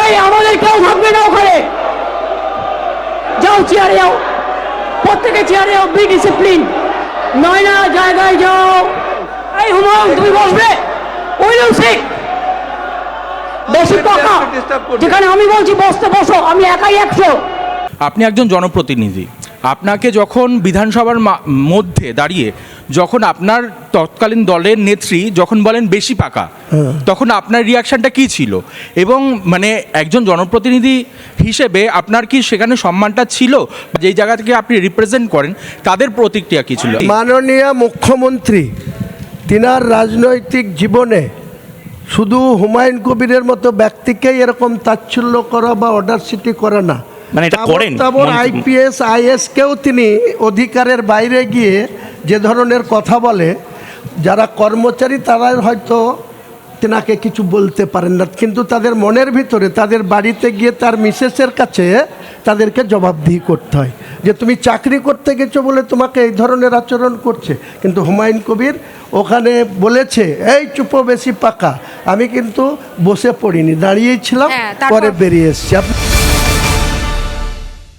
এই আমাদের কেউ থাকবে না ওখানে, যাও চেয়ারে যাও, প্রত্যেকে চেয়ারে যাও, বি ডিসিপ্লিন, নয় না জায়গায় যাও। এই হুমায়ুন তুমি বসবে, উইল সিট, বেশি টাকা যেখানে আমি বলছি বসতে বসো, আমি একাই 100। আপনি একজন জনপ্রতিনিধি, আপনাকে যখন বিধানসভার মধ্যে দাঁড়িয়ে যখন আপনার তৎকালীন দলের নেত্রী যখন বলেন বেশি পাকা, তখন আপনার রিয়াকশনটা কি ছিল? এবং মানে একজন জনপ্রতিনিধি হিসেবে আপনার কি সেখানে সম্মানটা ছিল? যেই জায়গা থেকে আপনি রিপ্রেজেন্ট করেন তাদের প্রতিক্রিয়া কী ছিল? মাননীয় মুখ্যমন্ত্রী তিনার রাজনৈতিক জীবনে শুধু হুমায়ুন কবিরের মতো ব্যক্তিকেই এরকম তাচ্ছিল্য করা বা অডারসিটি করা না, মানে এটা করেন আইপিএস আইএসকেও তিনি অধিকারের বাইরে গিয়ে যে ধরনের কথা বলে, যারা কর্মচারী তারা হয়তো তেনাকে কিছু বলতে পারেন না, কিন্তু তাদের মনের ভিতরে তাদের বাড়িতে গিয়ে তার মিসেসের কাছে তাদেরকে জবাবদিহি করতে হয় যে তুমি চাকরি করতে গেছো বলে তোমাকে এই ধরনের আচরণ করছে। কিন্তু হুমায়ুন কবির ওখানে বলেছে এই চুপো বেশি পাকা, আমি কিন্তু বসে পড়িনি, দাঁড়িয়েই ছিলাম, পরে বেরিয়ে এসছি।